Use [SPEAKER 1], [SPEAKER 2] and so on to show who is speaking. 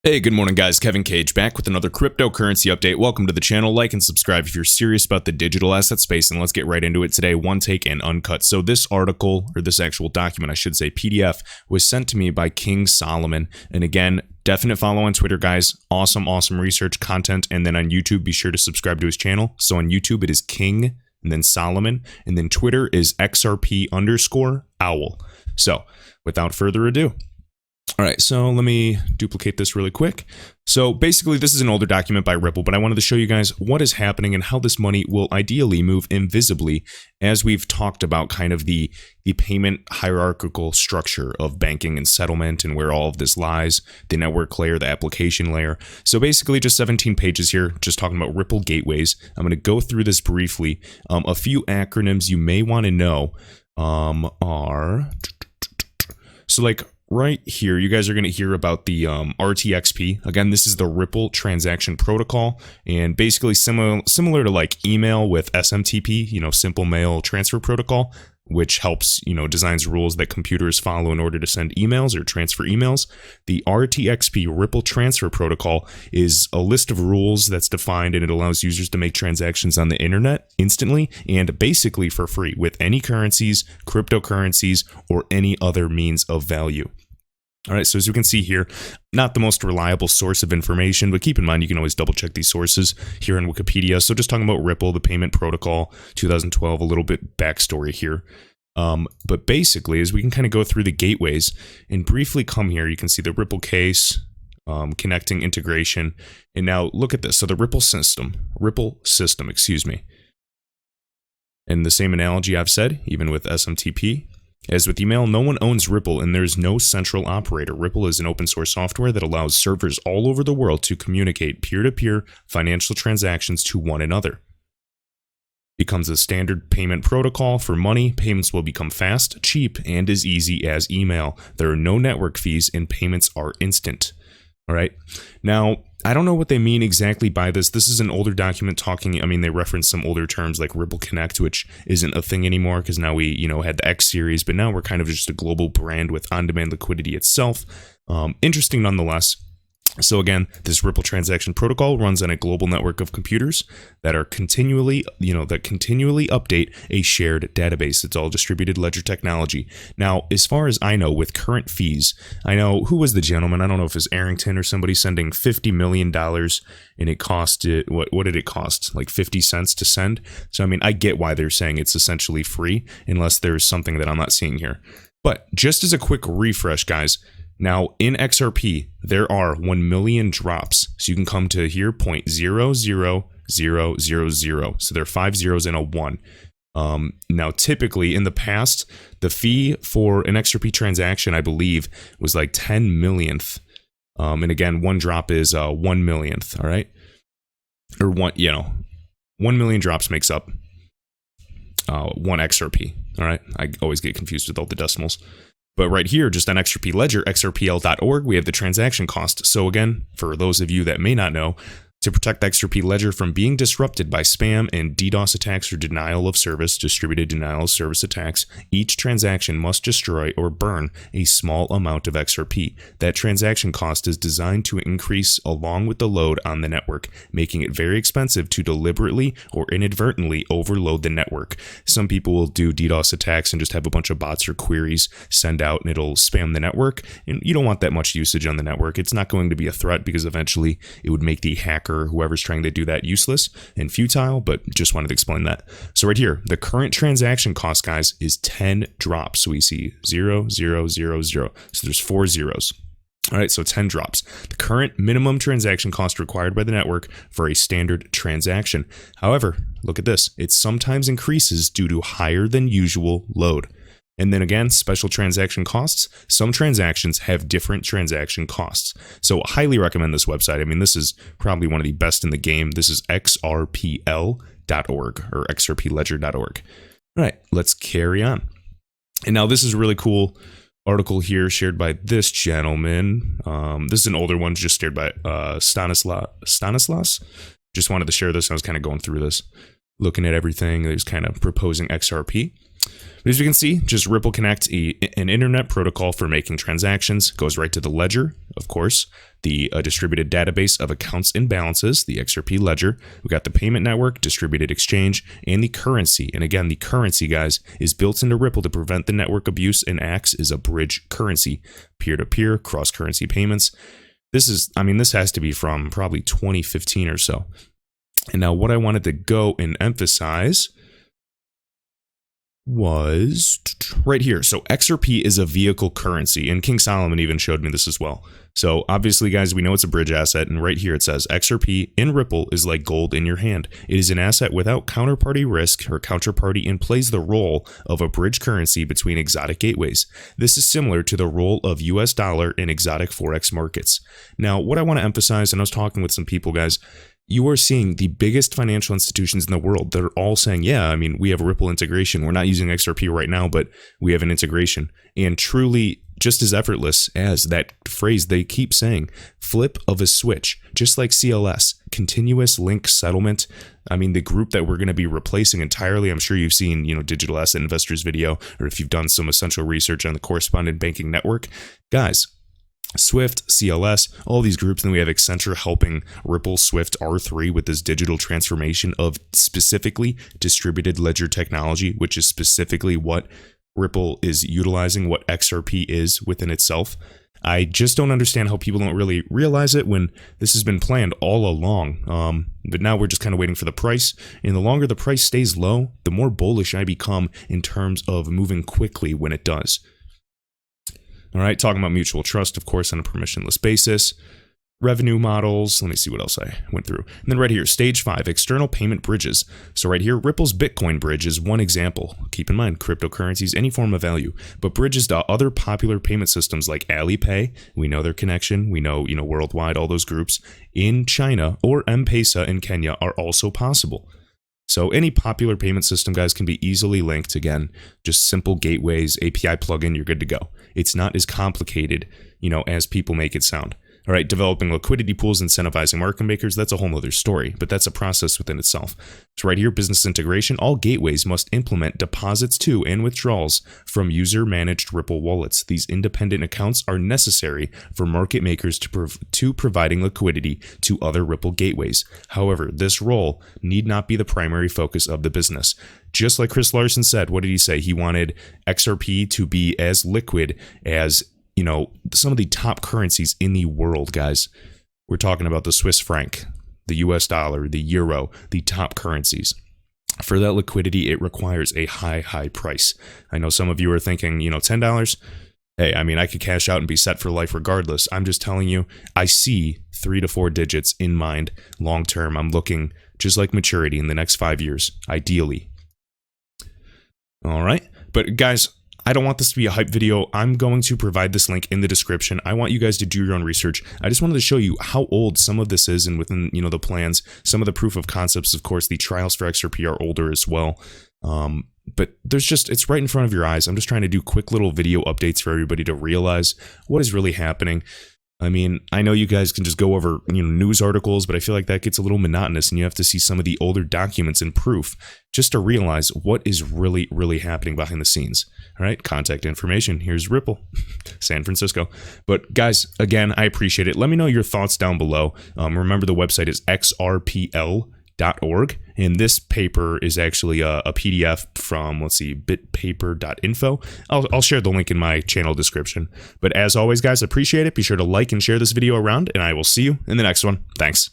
[SPEAKER 1] Hey, good morning guys, Kevin Cage back with another cryptocurrency update. Welcome to the channel. Like and subscribe if you're serious about the digital asset space, and let's get right into it today, one take and uncut. So this article, or this actual document, I should say, PDF, was sent to me by King Solomon. And again, definite follow on Twitter, guys. Awesome research content. And then on YouTube, be sure to subscribe to his channel. So on YouTube, it is King and then Solomon. And then Twitter is XRP_owl. So without further ado. All right, so let me duplicate this really quick. So basically, this is an older document by Ripple, but I wanted to show you guys what is happening and how this money will ideally move invisibly, as we've talked about kind of the payment hierarchical structure of banking and settlement and where all of this lies, the network layer, the application layer. So basically just 17 pages here, just talking about Ripple gateways. I'm going to go through this briefly. A few acronyms you may want to know are, so like, right here, you guys are going to hear about the RTXP. Again, this is the Ripple Transaction Protocol, and basically similar to like email with SMTP, Simple Mail Transfer Protocol, which helps, designs rules that computers follow in order to send emails or transfer emails. The RTXP Ripple Transfer Protocol is a list of rules that's defined, and it allows users to make transactions on the internet instantly and basically for free with any currencies, cryptocurrencies, or any other means of value. All right, so as you can see here, not the most reliable source of information, but keep in mind you can always double check these sources here in Wikipedia. So just talking about Ripple, the payment protocol, 2012, a little bit backstory here. But basically, as we can kind of go through the gateways and briefly come here, you can see the Ripple case, connecting integration. And now look at this. So the Ripple system, excuse me. And the same analogy I've said, even with SMTP. As with email, no one owns Ripple and there's no central operator. Ripple is an open source software that allows servers all over the world to communicate peer-to-peer financial transactions to one another. Becomes a standard payment protocol for money. Payments will become fast, cheap, and as easy as email. There are no network fees and payments are instant. All right. Now, I don't know what they mean exactly by this. This is an older document talking. I mean, they reference some older terms like Ripple Connect, which isn't a thing anymore because now we, had the X series, but now we're kind of just a global brand with on-demand liquidity itself. Interesting nonetheless. So again, this Ripple transaction protocol runs on a global network of computers that are continually update a shared database. It's all distributed ledger technology. Now, as far as I know, with current fees, I know, who was the gentleman? I don't know if it's Arrington or somebody sending $50 million, and it costed, what did it cost? Like 50 cents to send? So, I mean, I get why they're saying it's essentially free, unless there's something that I'm not seeing here. But just as a quick refresh, guys, now, in XRP, there are 1 million drops. So you can come to here, 0.00000. So there are 5 zeros and a 1. Now, typically, in the past, the fee for an XRP transaction, I believe, was like 10 millionth. And again, one drop is 1 millionth, all right? Or 1 million drops makes up 1 XRP, all right? I always get confused with all the decimals. But right here, just on XRP Ledger, xrpl.org, we have the transaction cost. So again, for those of you that may not know, to protect XRP Ledger from being disrupted by spam and DDoS attacks or denial of service, distributed denial of service attacks, each transaction must destroy or burn a small amount of XRP. That transaction cost is designed to increase along with the load on the network, making it very expensive to deliberately or inadvertently overload the network. Some people will do DDoS attacks and just have a bunch of bots or queries send out and it'll spam the network. And you don't want that much usage on the network. It's not going to be a threat because eventually it would make the hacker or whoever's trying to do that useless and futile, but just wanted to explain that. So right here, the current transaction cost, guys, is 10 drops. So we see 0, 0, 0, 0. So there's 4 zeros. All right, so 10 drops. The current minimum transaction cost required by the network for a standard transaction. However, look at this. It sometimes increases due to higher than usual load. And then again, special transaction costs. Some transactions have different transaction costs. So highly recommend this website. I mean, this is probably one of the best in the game. This is xrpl.org or xrpledger.org. All right, let's carry on. And now this is a really cool article here shared by this gentleman. This is an older one just shared by Stanislas. Just wanted to share this. I was kind of going through this, looking at everything. He was kind of proposing XRP. But as you can see, just Ripple Connect, an internet protocol for making transactions, goes right to the ledger, of course, the distributed database of accounts and balances, the XRP ledger. We got the payment network, distributed exchange, and the currency. And again, the currency, guys, is built into Ripple to prevent the network abuse and acts as a bridge currency, peer-to-peer, cross-currency payments. This has to be from probably 2015 or so. And now what I wanted to go and emphasize was right here. So XRP is a vehicle currency, and King Solomon even showed me this as well. So obviously, guys, we know it's a bridge asset, and right here it says XRP in Ripple is like gold in your hand. It is an asset without counterparty risk or counterparty and plays the role of a bridge currency between exotic gateways. This is similar to the role of US dollar in exotic Forex markets. Now, what I want to emphasize, and I was talking with some people, guys, you are seeing the biggest financial institutions in the world that are all saying, yeah, I mean, we have a Ripple integration. We're not using XRP right now, but we have an integration. And truly, just as effortless as that phrase they keep saying, flip of a switch, just like CLS, continuous link settlement. I mean, the group that we're going to be replacing entirely, I'm sure you've seen, Digital Asset Investors video, or if you've done some essential research on the correspondent banking network, guys, Swift, CLS, all these groups, and then we have Accenture helping Ripple Swift R3 with this digital transformation of specifically distributed ledger technology, which is specifically what Ripple is utilizing, what XRP is within itself. I just don't understand how people don't really realize it when this has been planned all along. But now we're just kind of waiting for the price. And the longer the price stays low, the more bullish I become in terms of moving quickly when it does. All right, talking about mutual trust, of course, on a permissionless basis. Revenue models, let me see what else I went through. And then right here, stage 5, external payment bridges. So right here, Ripple's Bitcoin bridge is one example. Keep in mind, cryptocurrencies, any form of value, but bridges to other popular payment systems like Alipay, we know their connection, we know, worldwide, all those groups in China, or M-Pesa in Kenya are also possible. So any popular payment system, guys, can be easily linked. Again, just simple gateways, API plugin, you're good to go. It's not as complicated, as people make it sound. All right, developing liquidity pools, incentivizing market makers, that's a whole other story, but that's a process within itself. So right here, business integration, all gateways must implement deposits to and withdrawals from user-managed Ripple wallets. These independent accounts are necessary for market makers to providing liquidity to other Ripple gateways. However, this role need not be the primary focus of the business. Just like Chris Larson said, what did he say? He wanted XRP to be as liquid as some of the top currencies in the world, guys. We're talking about the Swiss franc, the US dollar, the euro, the top currencies. For that liquidity, it requires a high price. I know some of you are thinking, $10. Hey, I could cash out and be set for life regardless. I'm just telling you, I see 3 to 4 digits in mind long term. I'm looking just like maturity in the next 5 years, ideally. All right. But guys, I don't want this to be a hype video. I'm going to provide this link in the description. I want you guys to do your own research. I just wanted to show you how old some of this is and within, the plans, some of the proof of concepts. Of course, the trials for XRP are older as well. But it's right in front of your eyes. I'm just trying to do quick little video updates for everybody to realize what is really happening. I know you guys can just go over, news articles, but I feel like that gets a little monotonous and you have to see some of the older documents and proof just to realize what is really, really happening behind the scenes. All right, contact information. Here's Ripple, San Francisco. But guys, again, I appreciate it. Let me know your thoughts down below. Remember, the website is xrpl.org, and this paper is actually a PDF from, bitpaper.info. I'll share the link in my channel description. But as always, guys, appreciate it. Be sure to like and share this video around, and I will see you in the next one. Thanks.